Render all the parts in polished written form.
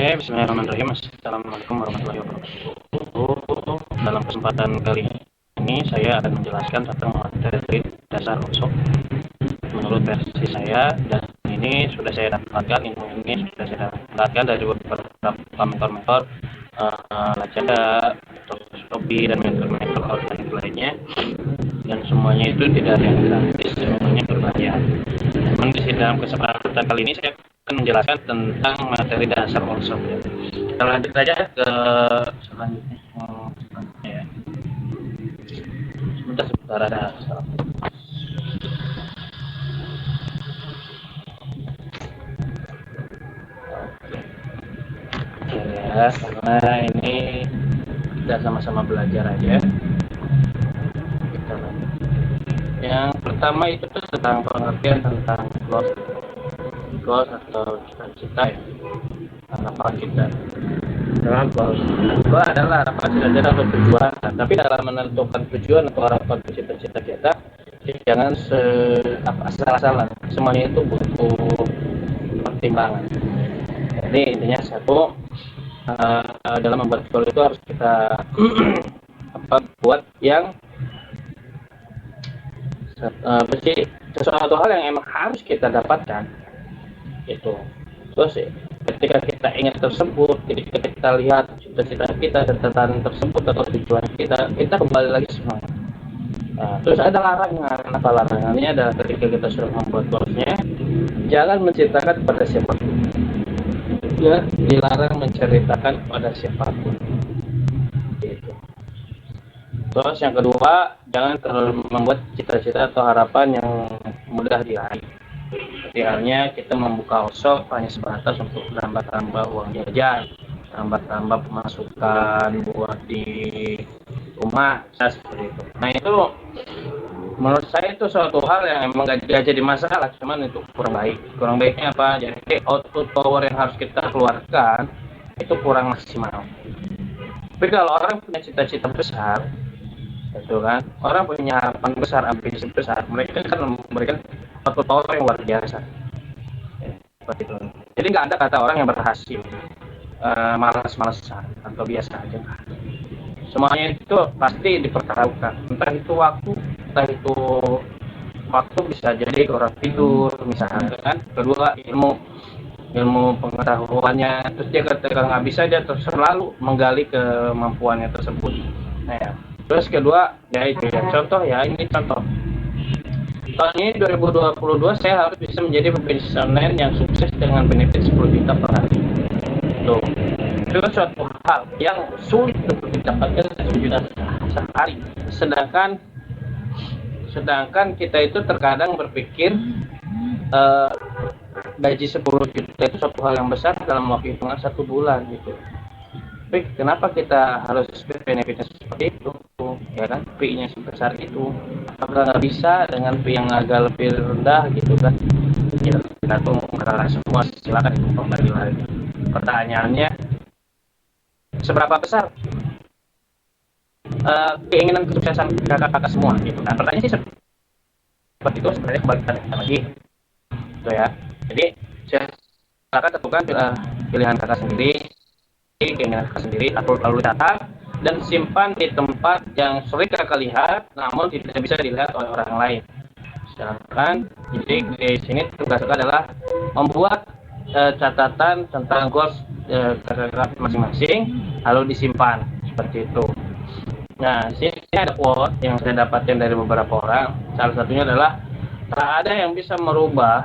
Bismillahirrahmanirrahim. Assalamualaikum warahmatullahi wabarakatuh. Dalam kesempatan kali ini saya akan menjelaskan tentang materi dasar unsur menurut versi saya, dan ini sudah saya dapatkan, ilmu ini sudah saya dapatkan dari beberapa mentor-mentor Lazada, Shopee, dan mentor-mentor organik lainnya, dan semuanya itu tidak ada yang gratis, semuanya berbayar. Namun di dalam kesempatan kali ini saya akan menjelaskan tentang materi dasar workshop ya. Kita lanjut saja ke selanjutnya. Ya. Sebentar ada ya, karena ini kita sama-sama belajar aja. Kita lanjut. Yang pertama itu tentang pengertian tentang goals atau cita-cita ya, harapan kita. Dalam goals adalah harapan cita-cita atau tujuan. Tapi dalam menentukan tujuan atau harapan cita-cita kita, jangan asal-asalan. Semuanya itu butuh pertimbangan. Jadi intinya satu, dalam membuat goal itu harus kita buat yang sesuatu hal yang emang harus kita dapatkan itu. Terus ketika kita ingin tersebut, ketika kita lihat cita-cita kita, catatan tersebut atau tujuan kita kembali lagi semua. Terus ada larangan. Apa larangannya? Adalah ketika kita sudah membuat goalsnya, jangan menceritakan kepada siapapun. Ya, dilarang menceritakan kepada siapapun. Gitu. Terus yang kedua, jangan terlalu membuat cita-cita atau harapan yang mudah diraih. Seperti halnya kita membuka workshop hanya sebatas untuk tambah-tambah uang jajan, tambah-tambah pemasukan buat di rumah, seperti itu. Nah itu menurut saya itu suatu hal yang emang gak jadi masalah, cuman itu kurang baik. Kurang baiknya apa? Jadi output power yang harus kita keluarkan itu kurang maksimal. Tapi kalau orang punya cita-cita besar, itu kan, orang punya harapan besar, ambisi besar, mereka kan memberikan output power yang luar biasa. Seperti itu. Jadi nggak ada kata orang yang berhasil malas-malasan atau biasa aja. Semuanya itu pasti dipertaruhkan. Entah itu waktu bisa jadi orang tidur misalnya kan. Kedua ilmu pengetahuannya, terus dia ketika nggak bisa dia terus selalu menggali kemampuannya tersebut. Nah ya. Terus kedua ya itu ya, contoh ya, ini contoh. Tahun ini 2022 saya harus bisa menjadi pebisnismen yang sukses dengan benefit 10 juta per hari. Tuh. Itu kan suatu hal yang sulit untuk didapatkan 10 juta sehari. Sedangkan kita itu terkadang berpikir gaji 10 juta itu suatu hal yang besar dalam waktu hitungan 1 bulan gitu. Tapi kenapa kita harus benefitnya seperti itu, ya kan? Fee-nya sebesar itu, apakah nggak bisa dengan fee yang agak lebih rendah gitu kan? Ya, tergantung karena semua, silakan itu kembali lagi. Pertanyaannya, seberapa besar keinginan kesuksesan kakak-kakak semua gitu? Nah, pertanyaan sih seperti itu, sebenarnya kembali kita lagi, gitu ya. Jadi silakan tentukan pilihan kakak sendiri, keinginan kakak sendiri, lalu catat dan simpan di tempat yang sering kakak lihat namun tidak bisa dilihat oleh orang lain. Misalkan, jadi di sini tugas kakak adalah membuat catatan tentang goals kakak masing-masing lalu disimpan seperti itu. Nah, di sini ada quote yang saya dapatkan dari beberapa orang. Salah satunya adalah, tak ada yang bisa merubah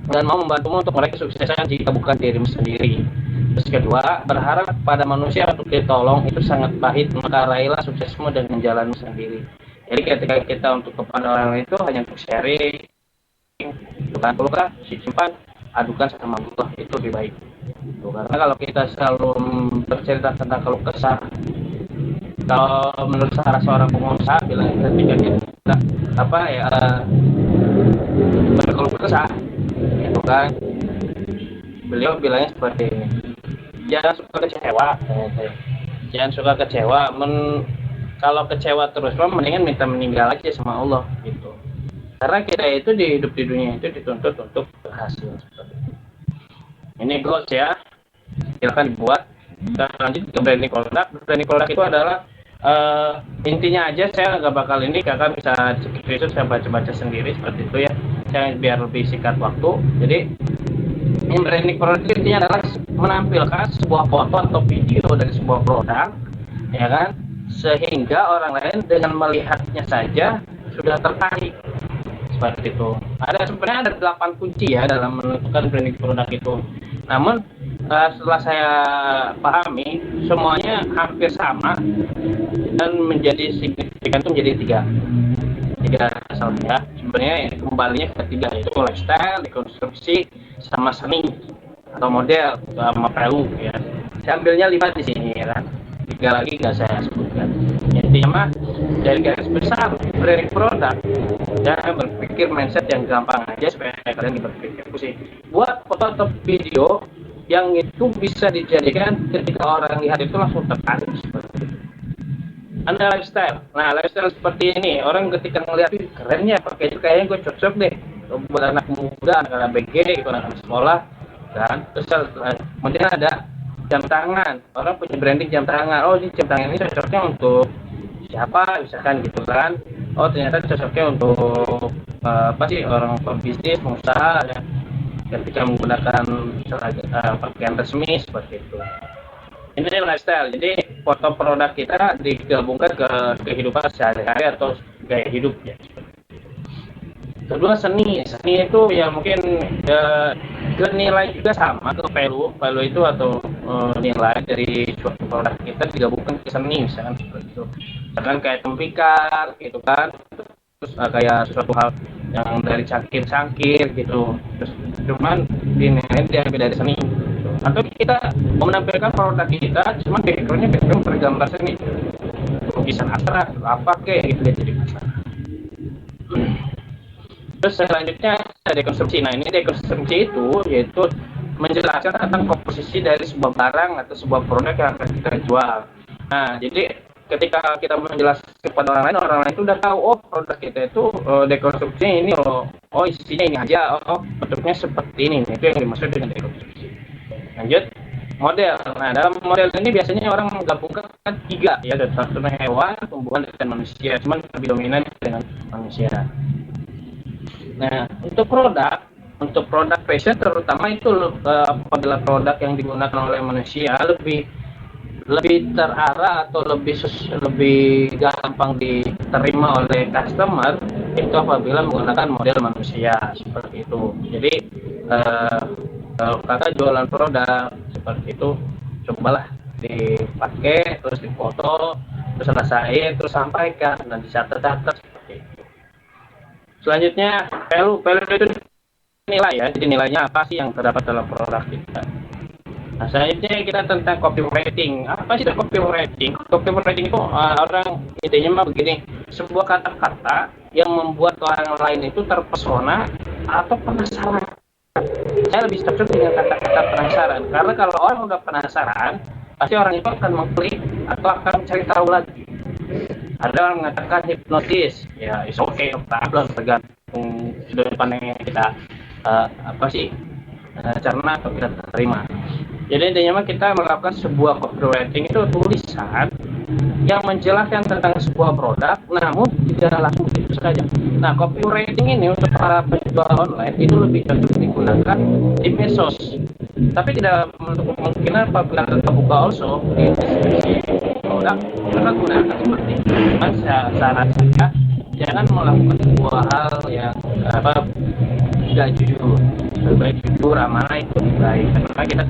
dan mau membantumu untuk meraih kesuksesan jika bukan dirimu sendiri. Terus kedua, berharap pada manusia untuk ditolong itu sangat pahit, maka raihlah suksesmu dengan jalanmu sendiri. Jadi ketika kita untuk kepada orang lain itu hanya untuk sharing, bukan perlukan simpan, adukan sama Allah, itu lebih baik. Karena kalau kita selalu bercerita tentang keluh kesah, kalau menurut seorang pengusaha bilang ketika kita berkeluh kesah, itu kan, beliau bilangnya seperti ini. Jangan suka kecewa. Kalau kecewa terus, mendingan minta meninggal aja sama Allah gitu. Karena kita itu hidup di dunia itu dituntut untuk berhasil seperti itu. Ini goals ya, silakan dibuat. Dan lanjut ke branding produk. Branding produk itu adalah intinya aja, saya nggak bakal ini, kakak bisa skip, saya baca-baca sendiri seperti itu ya, saya biar lebih singkat waktu. Jadi branding produk itu intinya adalah menampilkan sebuah foto atau video dari sebuah produk, ya kan, sehingga orang lain dengan melihatnya saja sudah tertarik seperti itu. Sebenarnya ada 8 kunci ya dalam menentukan branding produk itu. Namun setelah saya pahami, semuanya hampir sama dan menjadi signifikan itu menjadi tiga asalnya. Sebenarnya kembalinya ke tiga, yaitu lifestyle, dekonstruksi, sama seni atau model sama value ya. Saya ambilnya 5 di sini ya kan. 3 lagi nggak saya sebutkan. Intinya dari garis besar branding produk, dan berpikir mindset yang gampang aja supaya kalian berpikir sih. Buat foto atau video yang itu bisa dijadikan ketika orang lihat itu langsung tertarik seperti itu. Anda lifestyle. Nah, lifestyle seperti ini, orang ketika ngeliat, keren ya, pakai itu kayaknya gue cocok deh buat anak muda, anak ABG, gitu, anak sekolah, kan. Terus kemudian ada jam tangan. Orang punya branding jam tangan. Oh, ini jam tangan ini cocoknya untuk siapa, misalkan gitu kan. Oh, ternyata cocoknya untuk apa sih, orang pebisnis, pengusaha ya, ketika menggunakan pakaian resmi seperti itu. Ini lifestyle, jadi foto produk kita digabungkan ke kehidupan sehari-hari atau gaya hidup ya. Kedua, seni itu ya mungkin ke nilai juga sama, ke value itu atau nilai dari suatu produk kita digabungkan ke seni, misalkan seperti itu. Misalkan kayak tembikar gitu kan, terus kayak suatu hal yang dari cangkir gitu, terus cuman dinilai diambil dari seni. Atau kita mau menampilkan produk kita, cuman background bergambar seni, lukisan abstrak apa kayak gitu deh, jadi masalah. Terus selanjutnya ada dekonstruksi. Nah, ini dekonstruksi itu yaitu menjelaskan tentang komposisi dari sebuah barang atau sebuah produk yang akan kita jual. Nah, jadi ketika kita menjelaskan kepada orang lain itu udah tahu, oh produk kita itu dekonstruksinya ini, oh isinya ini aja, oh bentuknya seperti ini. Itu yang dimaksud dengan dekonstruksi. Lanjut, model. Nah, dalam model ini biasanya orang menggabungkan 3 ya, ada satu hewan, tumbuhan, dan manusia. Cuman lebih dominan dengan manusia. Nah, untuk produk fashion terutama itu apabila produk yang digunakan oleh manusia lebih terarah atau lebih gampang diterima oleh customer itu apabila menggunakan model manusia seperti itu. Jadi kalau kakak jualan produk seperti itu, cobalah dipakai, terus difoto, terus rasain, terus sampaikan dan dicatat seperti itu. Selanjutnya, value itu nilai ya, jadi nilainya apa sih yang terdapat dalam produk kita. Nah, selanjutnya kita tentang copywriting. Apa sih copywriting? Copywriting itu orang intinya mah begini, sebuah kata-kata yang membuat orang lain itu terpesona atau penasaran. Saya lebih cocok dengan kata-kata penasaran, karena kalau orang udah penasaran, pasti orang itu akan mengklik atau akan mencari tahu lagi. Ada orang mengatakan hipnotis, ya is okay, problem, tergantung sudut pandang yang kita cerna atau kita terima. Jadi intinya kita melakukan sebuah copywriting itu tulisan yang menjelaskan tentang sebuah produk, namun tidak langsung itu saja. Nah, copywriting ini untuk para penjual online itu lebih cocok digunakan di medsos. Tapi tidak menutup kemungkinan apabila kita buka also di deskripsi produk, kita gunakan seperti itu. Saran saya, jangan melakukan sebuah hal yang tidak jujur. Lebih baik jujur, amanah itu lebih baik, karena kita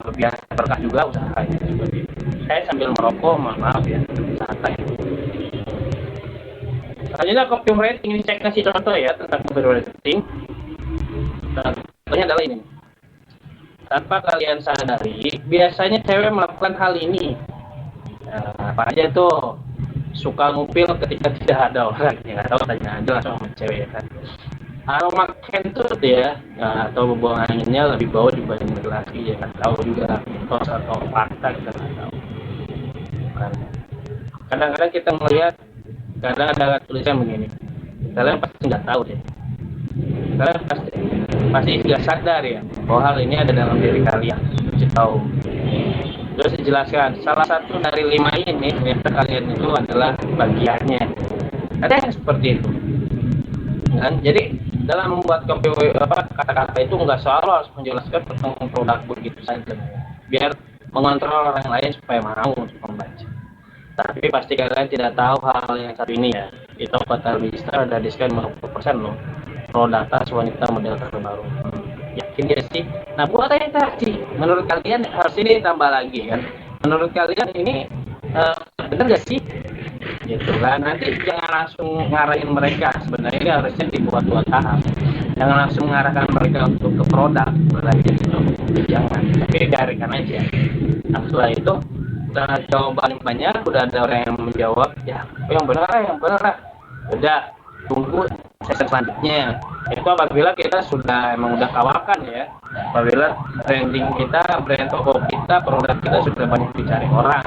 lebih berkah juga usahanya seperti itu. Saya sambil merokok, mohon maaf ya, santai. Selanjutnya copywriting, ini saya kasih contoh ya tentang copywriting. Contohnya adalah ini. Tanpa kalian sadari, biasanya cewek melakukan hal ini. Apa aja tuh? Suka ngupil ketika tidak ada orang, ya nggak tahu, tanya aja langsung sama cewek ya kan. Aroma kentut ya, atau bau anginnya lebih bau dibanding laki-laki, ya nggak tahu juga mitos atau fakta, kita nggak tahu. Kadang-kadang kita melihat, kadang ada tulisan begini, kalian pasti nggak tahu deh, kalian pasti masih nggak sadar ya bahwa hal ini ada dalam diri kalian. Kasih tahu. Terus dijelaskan salah satu dari 5 ini ternyata kalian itu adalah bagiannya. Ada yang seperti itu. Kan? Jadi dalam membuat kopi kata-kata itu nggak selalu harus menjelaskan tentang produk begitu saja. Biar mengontrol orang lain supaya mau untuk membaca. Tapi pasti kalian tidak tahu hal yang satu ini ya. Itu kata Bisa ada diskon 50% loh. Pro data wanita model terbaru. Yakin ya sih? Nah buat yang tadi, menurut kalian harus ini tambah lagi kan? Menurut kalian ini benar nggak sih? Gitu kan? Nanti jangan langsung ngarahin mereka. Sebenarnya ini harusnya dibuat dua tahap. Jangan langsung mengarahkan mereka untuk ke produk, berarti itu jangan. Tapi biarkan aja. Nah, setelah itu jawaban banyak, udah ada orang yang menjawab, ya yang benar udah tunggu sesi selanjutnya. Itu apabila kita emang udah kawakan ya, apabila branding kita, brand toko kita, produk kita sudah banyak dicari orang.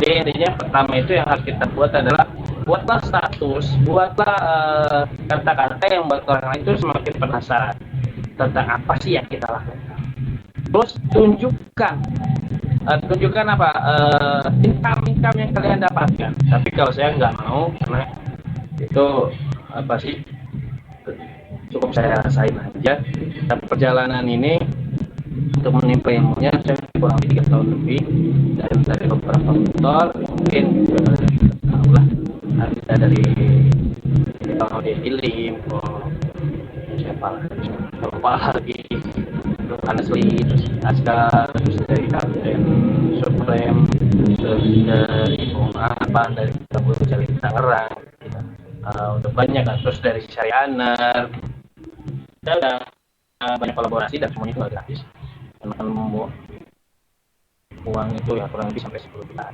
Jadi intinya pertama itu yang harus kita buat adalah buatlah status, buatlah kata-kata yang buat orang lain itu semakin penasaran tentang apa sih yang kita lakukan. Terus tunjukkan apa income yang kalian dapatkan. Tapi kalau saya nggak mau karena itu apa sih, cukup saya rasain aja. Tapi perjalanan ini untuk menimpa ilmunya saya kurang lebih 3 tahun lebih dari beberapa mentor, mungkin tahu lah ada dari kalau dia Ilim, siapa lagi Anasli, terus Askar, terus dari Kapten Supreme, terus dari apa dari Kabul Cari Tangerang, udah banyak kan, terus dari Syarianer, saya udah banyak kolaborasi dan semuanya itu gratis. Teman membawa uang itu ya kurang lebih sampai 10 juta.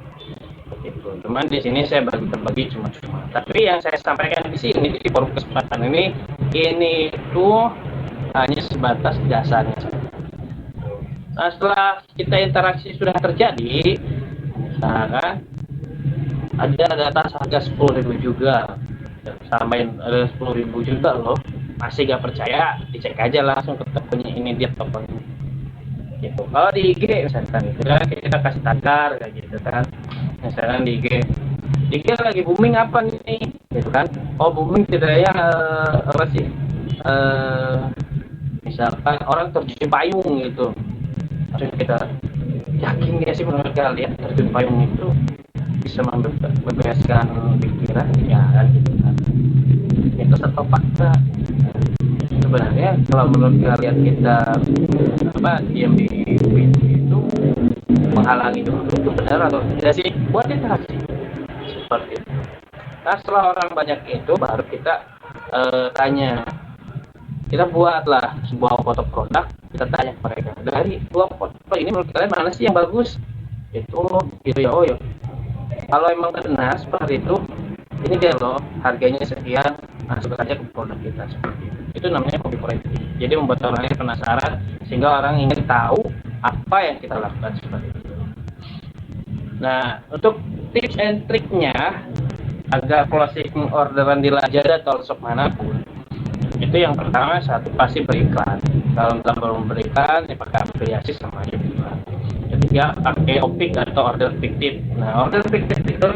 Begitu. Cuman di sini saya berbagi cuma. Tapi yang saya sampaikan di sini di forum kesempatan ini itu hanya sebatas dasarnya. Nah, setelah kita interaksi sudah terjadi, misalkan ada data harga 10.000 juga, sampai ada 10.000 juga loh, masih gak percaya, dicek aja langsung ke tokonya ini, dia tokonya. Gitu. Kalau di IG misalkan gitu kan, kita kasih tagar kayak gitu kan, misalkan di IG lagi booming apa nih, gitu kan? Oh booming tidak ya apa sih? Misalkan orang terjun payung gitu. Maksudnya kita yakin gak sih menurut kalian terjun payung itu bisa membebaskan pikiran ya kan gitu kan. Itu satu fakta. Sebenarnya kalau menurut kalian kita diam di itu menghalangi itu benar atau tidak sih? Buat interaksi seperti itu. Nah setelah orang banyak itu baru kita tanya, kita buatlah sebuah foto produk, kita tanya ke mereka, dari dua foto ini menurut kalian mana sih yang bagus? Itu gitu ya. Oh ya, kalau emang benar seperti itu, ini dia loh harganya sekian, masuk aja ke produk kita seperti itu. Itu namanya copywriting. Jadi membuat orang lain penasaran sehingga orang ingin tahu apa yang kita lakukan seperti itu. Nah, untuk tips and triknya agar closing orderan di Lazada atau shop manapun, itu yang pertama satu pasti beriklan. Kalau belum berikan, ya pakai afiliasi sama aja beriklan. Ketiga, pakai opik atau order fiktif. Nah, order fiktif itu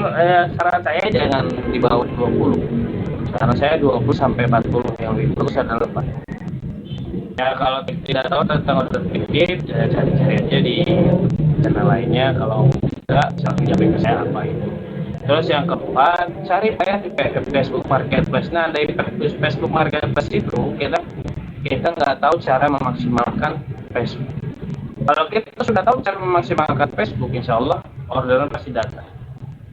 saran saya jangan di bawah 20. Saran saya 20 sampai 40, yang lebih bagus adalah lepas. Ya kalau tidak tahu tentang order fiktif, ya cari-cari aja di channel lainnya. Kalau enggak, misalnya jawabin ke saya apa itu. Terus yang keempat, cari di Facebook Marketplace. Nah, dari Facebook Marketplace itu kita nggak tahu cara memaksimalkan Facebook. Kalau kita sudah tahu cara memaksimalkan Facebook, insya Allah orderan pasti datang.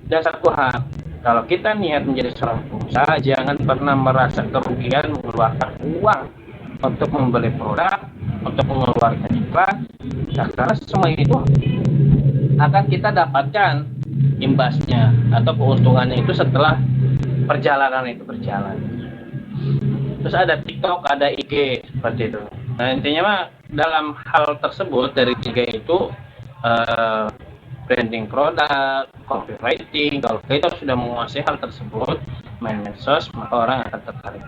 Dan satu hal, kalau kita niat menjadi seorang pengusaha, jangan pernah merasa kerugian mengeluarkan uang untuk membeli produk, untuk mengeluarkan iklan. Nah, karena semua itu akan kita dapatkan imbasnya atau keuntungannya itu setelah perjalanan itu berjalan. Terus ada TikTok, ada IG seperti itu. Nah intinya mah dalam hal tersebut dari tiga itu branding produk, copywriting, kalau kita sudah menguasai hal tersebut, main medsos, maka orang akan tertarik.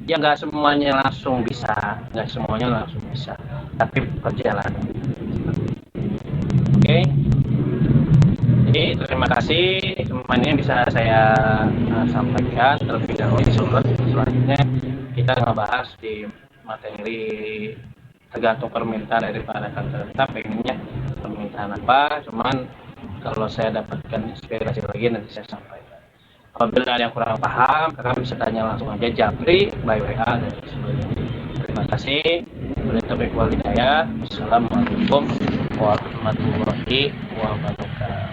Ya nggak semuanya langsung bisa, nggak semuanya langsung bisa, tapi perjalanan. Oke, jadi terima kasih semuanya bisa saya sampaikan terlebih dahulu. Selanjutnya kita ngebahas di materi tergantung permintaan daripada kantor kita pengennya permintaan apa, cuman kalau saya dapatkan inspirasi lagi nanti saya sampaikan. Apabila ada yang kurang paham, kakak bisa tanya langsung aja Japri by WA dan sebagainya. Terima kasih. Wassalamualaikum warahmatullahi wabarakatuh.